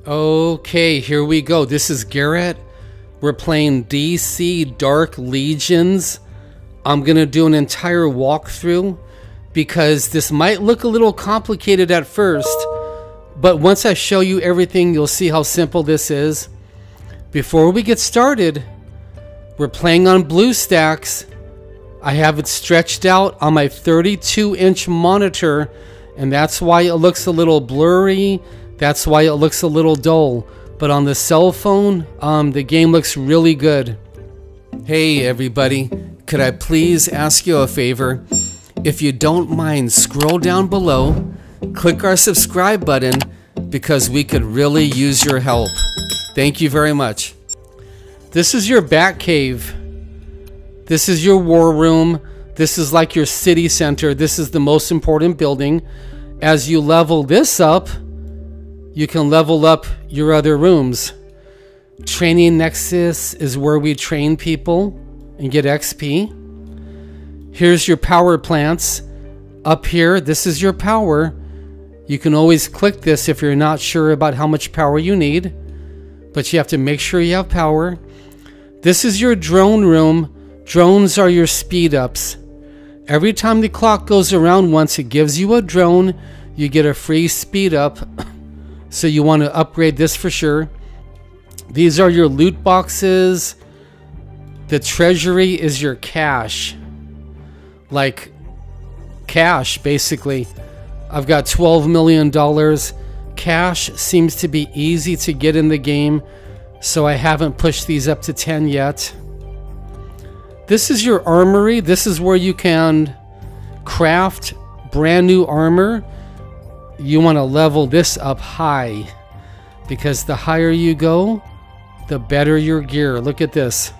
Okay, here we go. This is Garrett. We're playing DC Dark Legions. I'm going to do an entire walkthrough because this might look a little complicated at first, but once I show you everything, you'll see how simple this is. Before we get started, we're playing on BlueStacks. I have it stretched out on my 32-inch monitor, and that's why it looks a little blurry. That's why it looks a little dull. But on the cell phone, the game looks really good. Hey everybody, could I please ask you a favor? If you don't mind, scroll down below, click our subscribe button, because we could really use your help. Thank you very much. This is your Bat Cave. This is your war room. This is like your city center. This is the most important building. As you level this up, you can level up your other rooms. Training Nexus is where we train people and get XP. Here's your power plants. Up here, this is your power. You can always click this if you're not sure about how much power you need, but you have to make sure you have power. This is your drone room. Drones are your speed ups. Every time the clock goes around once, it gives you a drone. You get a free speed up. So you want to upgrade this for sure. These are your loot boxes. The treasury is your cash. Like cash, basically. I've got $12 million. Cash seems to be easy to get in the game, so I haven't pushed these up to 10 yet. This is your armory. This is where you can craft brand new armor. You want to level this up high, because the higher you go, the better your gear. Look at this.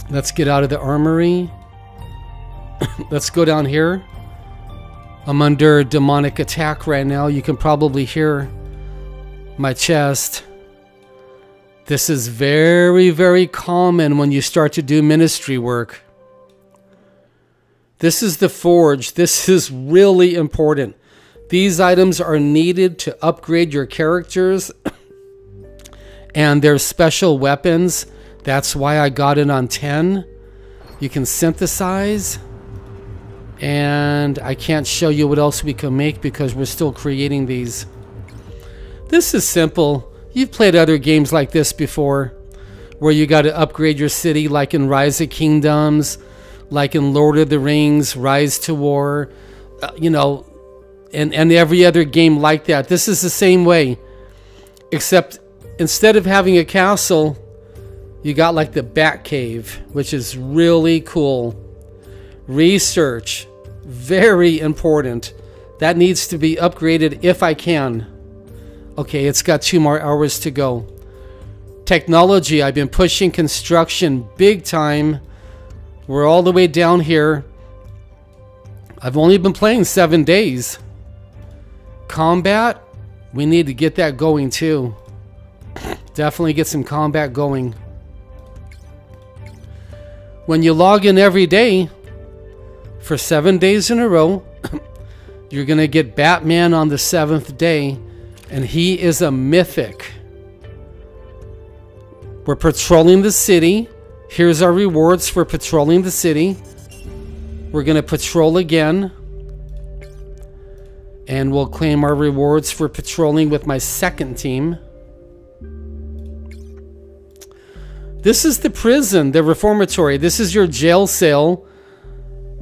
Let's get out of the armory. Let's go down here. I'm under demonic attack right now. You can probably hear my chest. This is very, very common when you start to do ministry work. This is the forge. This is really important. These items are needed to upgrade your characters and their special weapons. That's why I got it on 10. You can synthesize, and I can't show you what else we can make because we're still creating these. This is simple. You've played other games like this before, where you got to upgrade your city, like in Rise of Kingdoms, like in Lord of the Rings, Rise to War, you know, and every other game like that. This is the same way, except instead of having a castle, you got like the Bat Cave, which is really cool. Research, very important. That needs to be upgraded if I can. Okay, it's got 2 more hours to go. Technology, I've been pushing construction big time. We're all the way down here. I've only been playing 7 days. Combat, we need to get that going too. Definitely get some combat going. When you log in every day for 7 days in a row, you're going to get Batman on the 7th day, and he is a mythic. We're patrolling the city. Here's our rewards for patrolling the city. We're going to patrol again. And we'll claim our rewards for patrolling with my second team. This is the prison, the reformatory. This is your jail cell.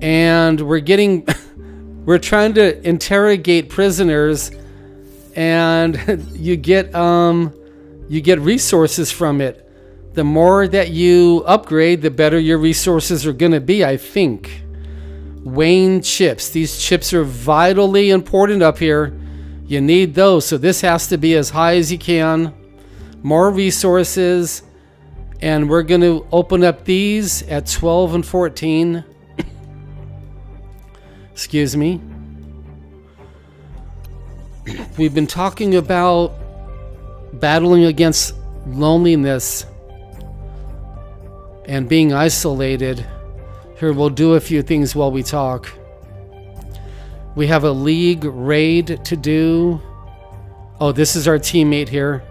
And we're trying to interrogate prisoners. And you get resources from it. The more that you upgrade, the better your resources are going to be, I think. Wayne chips. These chips are vitally important up here. You need those, so this has to be as high as you can. More resources. And we're going to open up these at 12 and 14. Excuse me. We've been talking about battling against loneliness and being isolated. Here, we'll do a few things while we talk. We have a league raid to do. Oh, this is our teammate here.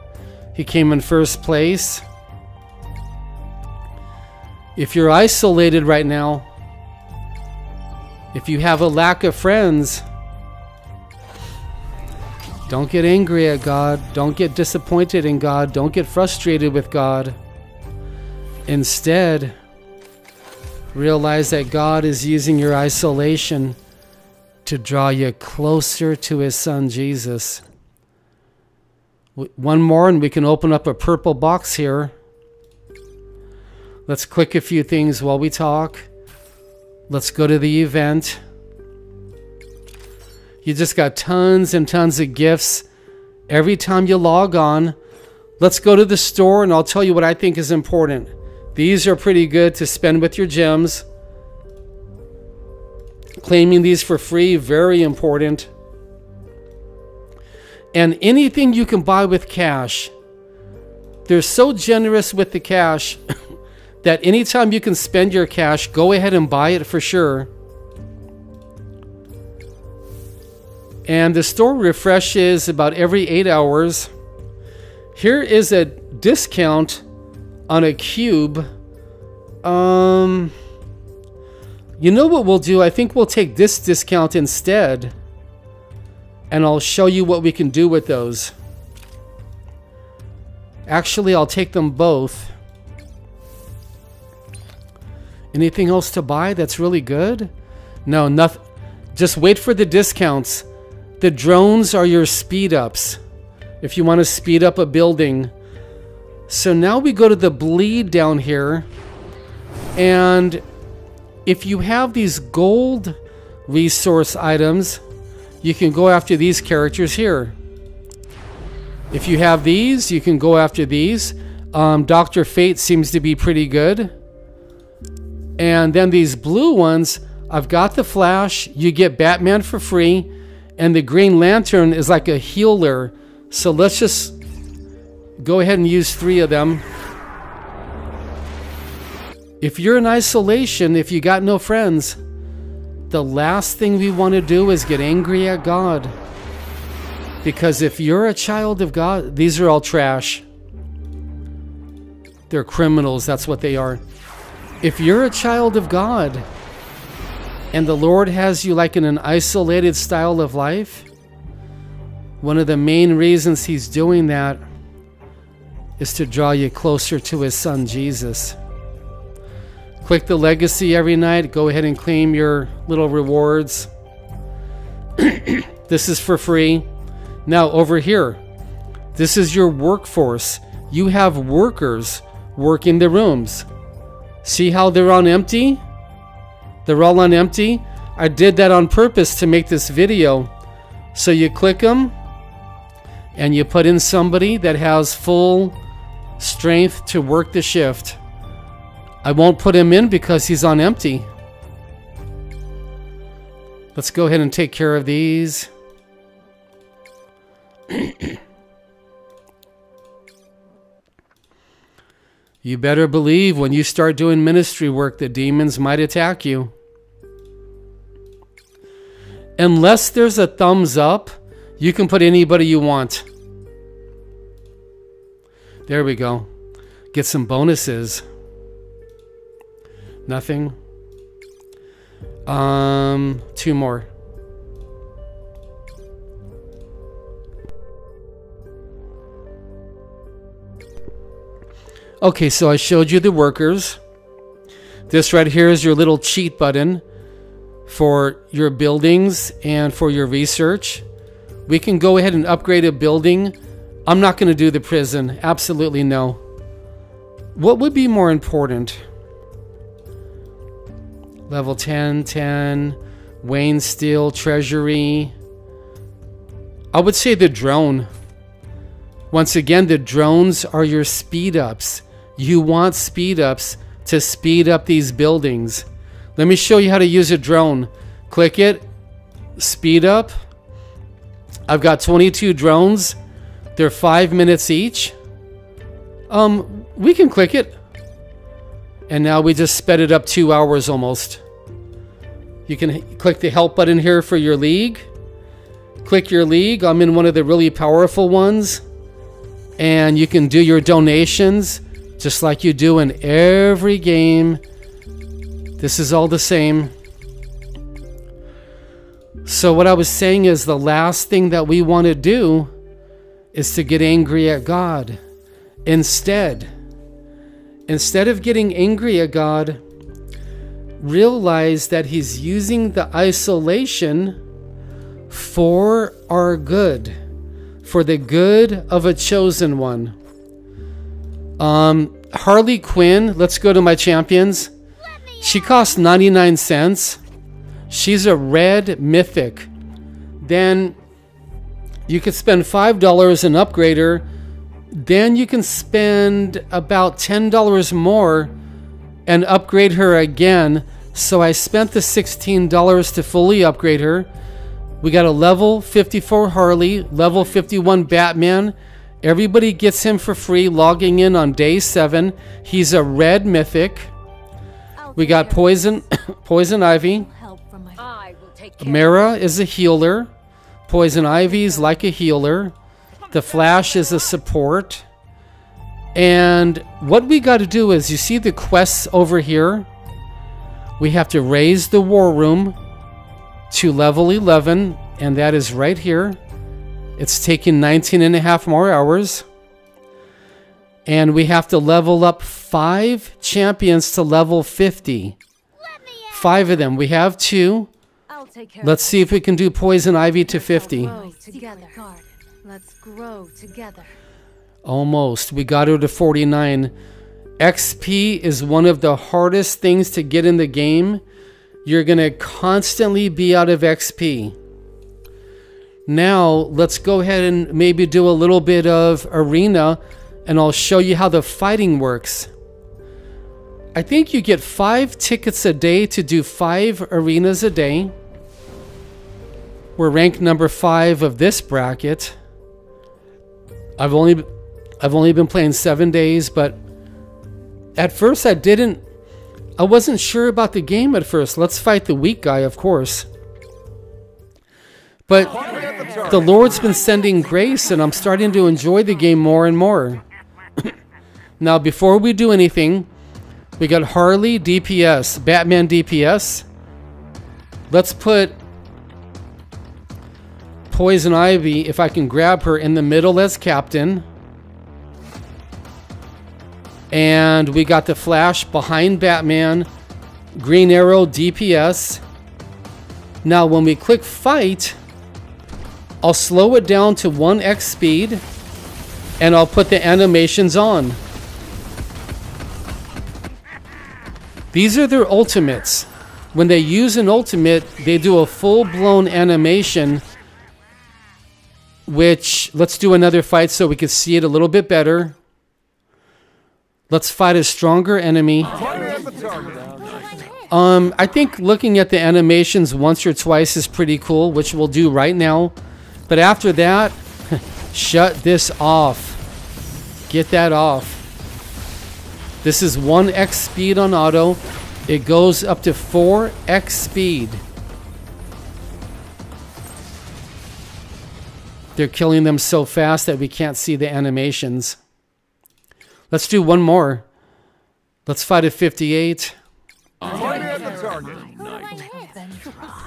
He came in first place. If you're isolated right now, if you have a lack of friends, don't get angry at God. Don't get disappointed in God. Don't get frustrated with God. Instead, realize that God is using your isolation to draw you closer to His Son, Jesus. One more and we can open up a purple box here. Let's click a few things while we talk. Let's go to the event. You just got tons and tons of gifts every time you log on. Let's go to the store and I'll tell you what I think is important. These are pretty good to spend with your gems. Claiming these for free, very important. And anything you can buy with cash. They're so generous with the cash that anytime you can spend your cash, go ahead and buy it for sure. And the store refreshes about every 8 hours. Here is a discount on a cube. You know what we'll do? I think we'll take this discount instead. And I'll show you what we can do with those. Actually, I'll take them both. Anything else to buy that's really good? No, nothing. Just wait for the discounts. The drones are your speed ups. If you want to speed up a building. So now we go to the bleed down here. And if you have these gold resource items, you can go after these characters here. If you have these, you can go after these. Dr. Fate seems to be pretty good. And then these blue ones, I've got the Flash. You get Batman for free. And the Green Lantern is like a healer. So let's just go ahead and use 3 of them. If you're in isolation, if you got no friends, the last thing we want to do is get angry at God. Because if you're a child of God, these are all trash. They're criminals, that's what they are. If you're a child of God, and the Lord has you like in an isolated style of life, one of the main reasons He's doing that is to draw you closer to His Son, Jesus. Click the legacy every night. Go ahead and claim your little rewards. This is for free. Now over here, this is your workforce. You have workers working the rooms. See how they're on empty? They're all on empty. I did that on purpose to make this video. So you click them and you put in somebody that has full strength to work the shift. I won't put him in because he's on empty. Let's go ahead and take care of these. You better believe when you start doing ministry work, the demons might attack you. Unless there's a thumbs up, you can put anybody you want. There we go. Get some bonuses. Nothing. 2 more. Okay, so I showed you the workers. This right here is your little cheat button for your buildings and for your research. We can go ahead and upgrade a building. I'm not going to do the prison. Absolutely no. What would be more important? Level 10, 10, Wayne Steel, Treasury. I would say the drone. Once again, the drones are your speed ups. You want speed ups to speed up these buildings. Let me show you how to use a drone. Click it, speed up. I've got 22 drones. They're 5 minutes each. We can click it. And now we just sped it up 2 hours almost. You can click the help button here for your league. Click your league. I'm in one of the really powerful ones. And you can do your donations just like you do in every game. This is all the same. So what I was saying is the last thing that we want to do is to get angry at God. Instead of getting angry at God, realize that He's using the isolation for our good, for the good of a chosen one. Harley Quinn, let's go to my champions. She costs 99 cents. She's a red mythic. Then you could spend $5 and upgrade her. Then you can spend about $10 more and upgrade her again. So I spent the $16 to fully upgrade her. We got a level 54 Harley, level 51 Batman. Everybody gets him for free logging in on day 7. He's a red mythic. We got Poison Ivy. Mara is a healer. Poison Ivy's like a healer. The Flash is a support. And what we got to do is, you see the quests over here? We have to raise the war room to level 11, and that is right here. It's taking 19.5 more hours. And we have to level up 5 champions to level 50. 5 of them. We have 2. Let's see if we can do Poison Ivy to 50. Let's grow together. Almost. We got her to 49. XP is one of the hardest things to get in the game. You're going to constantly be out of XP. Now, let's go ahead and maybe do a little bit of arena, and I'll show you how the fighting works. I think you get 5 tickets a day to do 5 arenas a day. We're ranked number 5 of this bracket. I've only been playing 7 days, but at first I wasn't sure about the game at first. Let's fight the weak guy, of course. But the Lord's been sending grace, and I'm starting to enjoy the game more and more. Now, before we do anything, we got Harley DPS, Batman DPS. Let's put Poison Ivy, if I can grab her, in the middle as captain. And we got the Flash behind Batman, Green Arrow DPS. Now when we click fight, I'll slow it down to 1x speed, and I'll put the animations on. These are their ultimates. When they use an ultimate, they do a full-blown animation, which, let's do another fight so we can see it a little bit better. Let's fight a stronger enemy. I think looking at the animations once or twice is pretty cool, which we'll do right now. But after that, shut this off. Get that off. This is 1x speed on auto. It goes up to 4x speed. They're killing them so fast that we can't see the animations. Let's do one more. Let's fight at 58.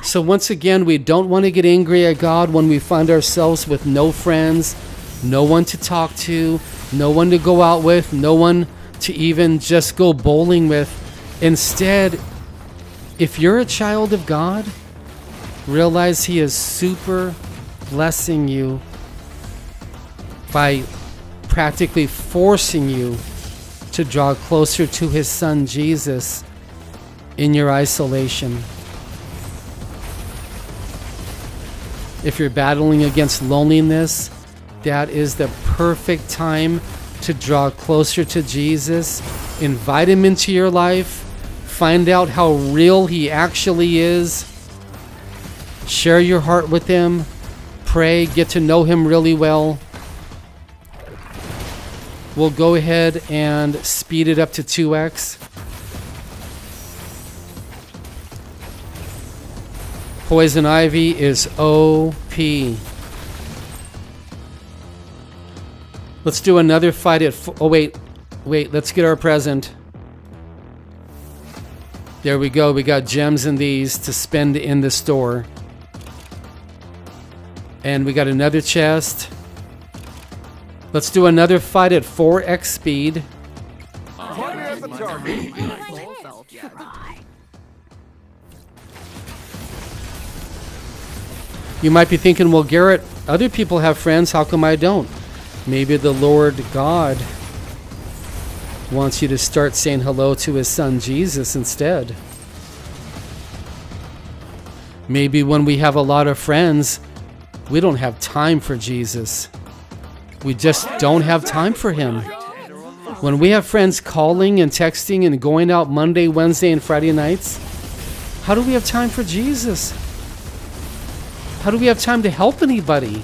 So once again, we don't want to get angry at God when we find ourselves with no friends, no one to talk to, no one to go out with, no one to even just go bowling with. Instead, if you're a child of God, realize He is super blessing you by practically forcing you to draw closer to His Son Jesus in your isolation. If you're battling against loneliness, that is the perfect time to draw closer to Jesus. Invite Him into your life. Find out how real He actually is. Share your heart with Him. Pray, get to know Him really well. We'll go ahead and speed it up to 2x. Poison Ivy is OP. Let's do another fight at... Oh, wait. Wait, let's get our present. There we go. We got gems in these to spend in the store. And we got another chest. Let's do another fight at 4x speed. You might be thinking, well, Garrett, other people have friends. How come I don't? Maybe the Lord God wants you to start saying hello to his son Jesus instead. Maybe when we have a lot of friends, we don't have time for Jesus. We just don't have time for him. When we have friends calling and texting and going out Monday, Wednesday, and Friday nights, how do we have time for Jesus? How do we have time to help anybody?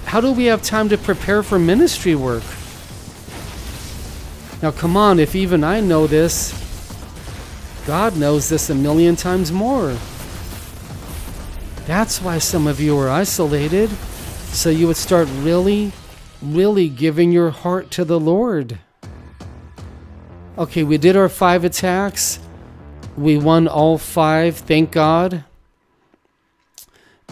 How do we have time to prepare for ministry work? Now, come on, if even I know this, God knows this a million times more. That's why some of you are isolated, so you would start really, really giving your heart to the Lord. Okay, we did our 5 attacks. We won all 5, thank God.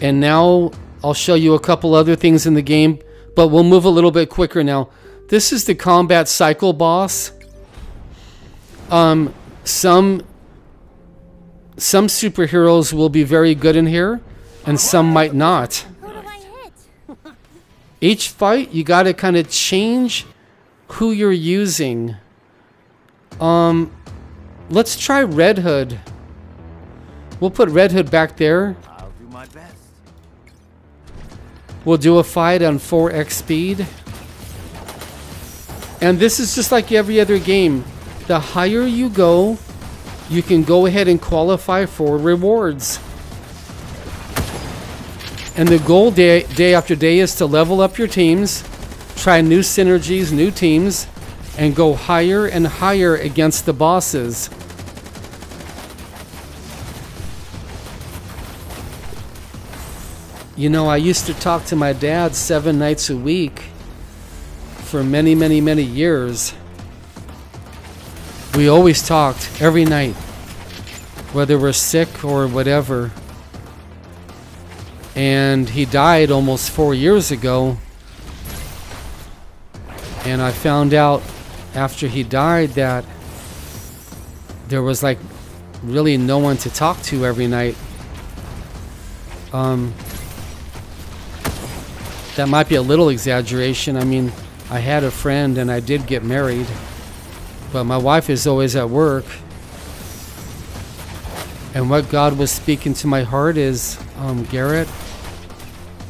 And now I'll show you a couple other things in the game, but we'll move a little bit quicker now. This is the combat cycle boss. Some superheroes will be very good in here, and some might not. Each fight, you got to kind of change who you're using. Let's try Red Hood. We'll put Red Hood back there. I'll do my best. We'll do a fight on 4x speed. And this is just like every other game. The higher you go, you can go ahead and qualify for rewards. And the goal day after day is to level up your teams, try new synergies, new teams, and go higher and higher against the bosses. You know, I used to talk to my dad 7 nights a week for many, many, many years. We always talked every night, whether we're sick or whatever. And he died almost 4 years ago. And I found out after he died that there was like really no one to talk to every night. That might be a little exaggeration. I mean, I had a friend and I did get married, but my wife is always at work. And what God was speaking to my heart is, Garrett,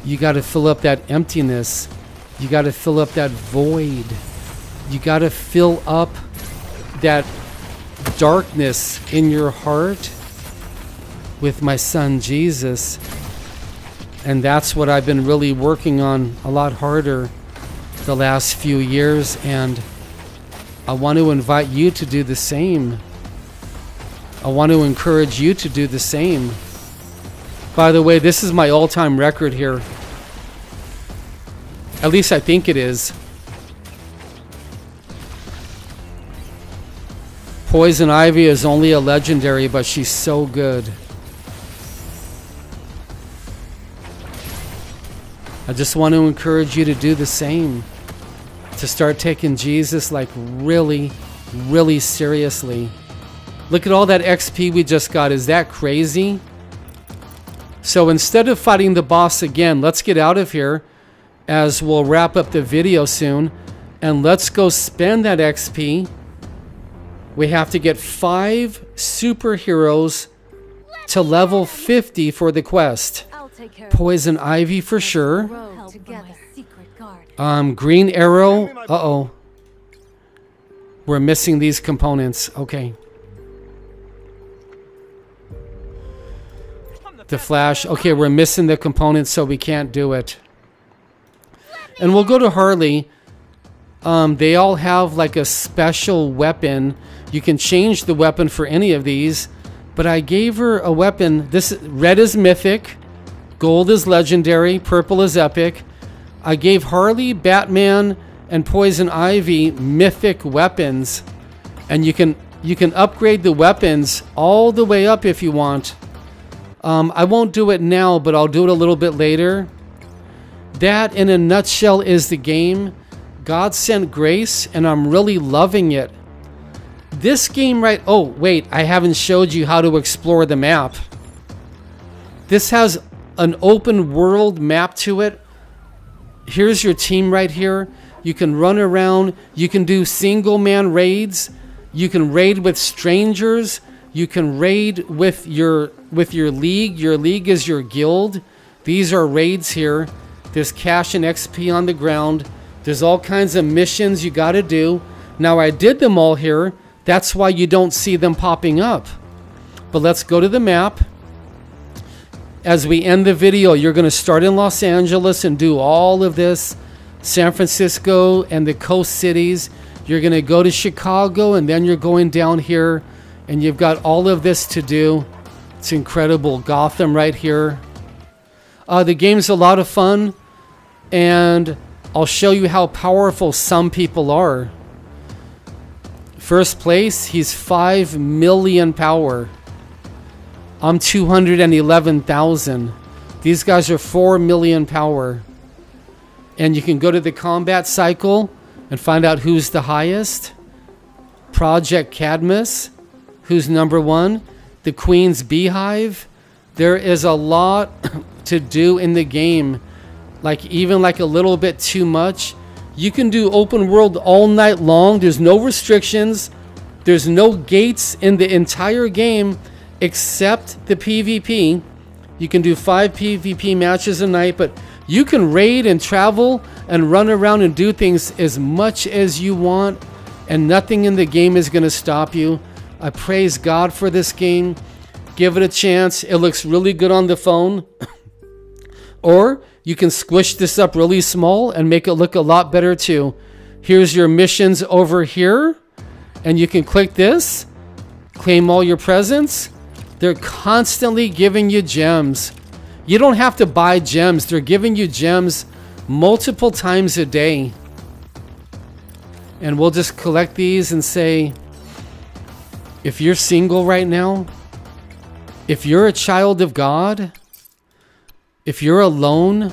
you got to fill up that emptiness. You got to fill up that void. You got to fill up that darkness in your heart with my son Jesus. And that's what I've been really working on a lot harder the last few years, and I want to invite you to do the same. I want to encourage you to do the same. By the way, this is my all-time record here. At least I think it is. Poison Ivy is only a legendary, but she's so good. I just want to encourage you to do the same. To start taking Jesus like really, really seriously. Look at all that XP we just got. Is that crazy? So instead of fighting the boss again, let's get out of here as we'll wrap up the video soon. And let's go spend that XP. We have to get 5 superheroes to level 50 for the quest. Poison Ivy for sure. Green Arrow. Uh-oh. We're missing these components. Okay. The Flash. Okay, we're missing the components, so we can't do it. And we'll go to Harley. They all have like a special weapon. You can change the weapon for any of these, But I gave her a weapon. This red is mythic, gold is legendary, purple is epic. I gave Harley, Batman, and Poison Ivy mythic weapons, and you can upgrade the weapons all the way up if you want. I won't do it now, but I'll do it a little bit later. That, in a nutshell, is the game. God sent grace, and I'm really loving it. This game oh wait, I haven't showed you how to explore the map. This has an open world map to it. Here's your team right here. You can run around. You can do single man raids. You can raid with strangers. You can raid with your league. Your league is your guild. These are raids here. There's cash and XP on the ground. There's all kinds of missions you got to do. Now I did them all here. That's why you don't see them popping up. But let's go to the map. As we end the video, you're going to start in Los Angeles and do all of this. San Francisco and the coast cities. You're going to go to Chicago, and then you're going down here, and you've got all of this to do. It's incredible. Gotham right here. The game's a lot of fun, and I'll show you how powerful some people are. First place, he's 5 million power. I'm 211,000. These guys are 4 million power. And you can go to the combat cycle and find out who's the highest. Project Cadmus, who's number 1. The Queen's Beehive. There is a lot to do in the game. Even a little bit too much. You can do open world all night long. There's no restrictions. There's no gates in the entire game except the PvP. You can do 5 PvP matches a night, but you can raid and travel and run around and do things as much as you want, and nothing in the game is going to stop you. I praise God for this game. Give it a chance. It looks really good on the phone. Or you can squish this up really small and make it look a lot better too. Here's your missions over here. And you can click this. Claim all your presents. They're constantly giving you gems. You don't have to buy gems. They're giving you gems multiple times a day. And we'll just collect these and say, if you're single right now, if you're a child of God, if you're alone,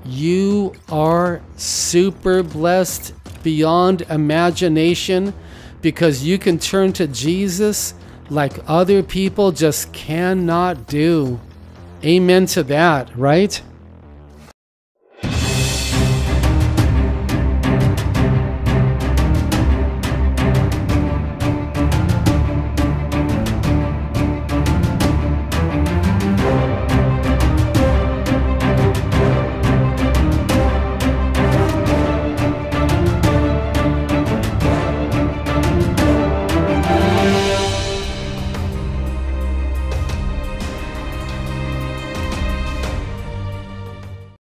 you are super blessed beyond imagination, because you can turn to Jesus like other people just cannot do. Amen to that, right?